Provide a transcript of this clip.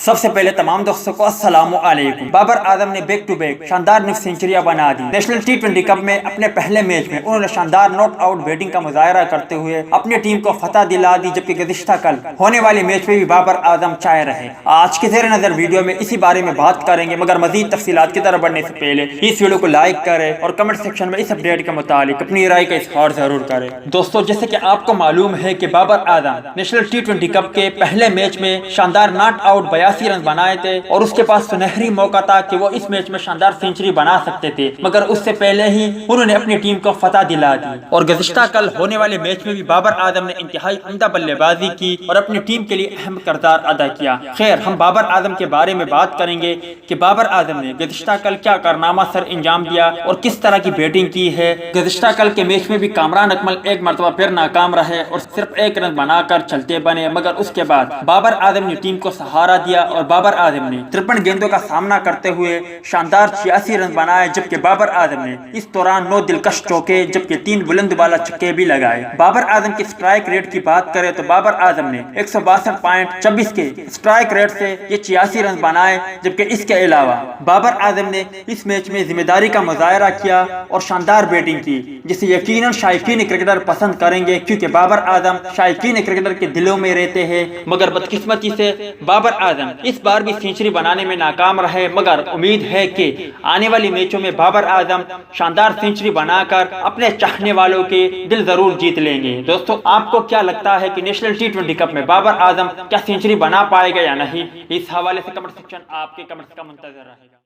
سب سے پہلے تمام دوستوں کو السلام علیکم۔ بابر اعظم نے بیک ٹو بیک شاندار سینچریاں بنا دی۔ نیشنل ٹی20 کپ میں اپنے پہلے میچ میں انہوں نے شاندار ناٹ آؤٹ بیٹنگ کا مظاہرہ کرتے ہوئے اپنی ٹیم کو فتح دلا دی، جبکہ گزشتہ کل ہونے والے میچ میں بھی بابر اعظم چائے رہے۔ آج کے زیر نظر ویڈیو میں اسی بارے میں بات کریں گے، مگر مزید تفصیلات کی طرف بڑھنے سے پہلے اس ویڈیو کو لائک کریں اور کمنٹ سیکشن میں اس اپڈیٹ کے متعلق اپنی رائے کا اظہار ضرور کریں۔ دوستو، جیسے کہ آپ کو معلوم ہے کہ بابر اعظم نیشنل ٹی20 کپ کے پہلے میچ میں شاندار ناٹ آؤٹ 82 رن بنائے تھے اور اس کے پاس سنہری موقع تھا کہ وہ اس میچ میں شاندار سینچری بنا سکتے تھے، مگر اس سے پہلے ہی انہوں نے اپنی ٹیم کو فتح دلا دی۔ اور گزشتہ کل ہونے والے میچ میں بھی بابر اعظم نے انتہائی عمدہ بلے بازی کی اور اپنی ٹیم کے لیے اہم کردار ادا کیا۔ خیر، ہم بابر اعظم کے بارے میں بات کریں گے کہ بابر اعظم نے گزشتہ کل کیا کارنامہ سر انجام دیا اور کس طرح کی بیٹنگ کی ہے۔ گزشتہ کل کے میچ میں بھی کامران اکمل ایک مرتبہ پھر ناکام رہے اور صرف 1 رن بنا کر چلتے بنے، مگر اس کے بعد بابر اعظم نے ٹیم کو سہارا دیا اور بابر اعظم نے 53 گیندوں کا سامنا کرتے ہوئے شاندار 86 رن بنائے، جبکہ بابر اعظم نے اس دوران 9 دلکش چوکے جبکہ 3 بلند بالا چھکے بھی لگائے۔ بابر اعظم کی سٹرائک ریٹ کی بات کریں تو بابر اعظم نے 162.26 کے سٹرائک ریٹ سے یہ 86 رن بنائے، جبکہ اس کے علاوہ بابر اعظم نے اس میچ میں ذمہ داری کا مظاہرہ کیا اور شاندار بیٹنگ کی، جسے یقیناً شائقین کرکٹر پسند کریں گے، کیونکہ بابر اعظم شائقین کرکٹر کے دلوں میں رہتے ہیں۔ مگر بدقسمتی سے بابر اعظم اس بار بھی سینچری بنانے میں ناکام رہے، مگر امید ہے کہ آنے والی میچوں میں بابر اعظم شاندار سینچری بنا کر اپنے چاہنے والوں کے دل ضرور جیت لیں گے۔ دوستو، آپ کو کیا لگتا ہے کہ نیشنل ٹی20 کپ میں بابر اعظم کیا سینچری بنا پائے گا یا نہیں؟ اس حوالے سے کمنٹ سیکشن آپ کے کمنٹس کا منتظر رہے گا۔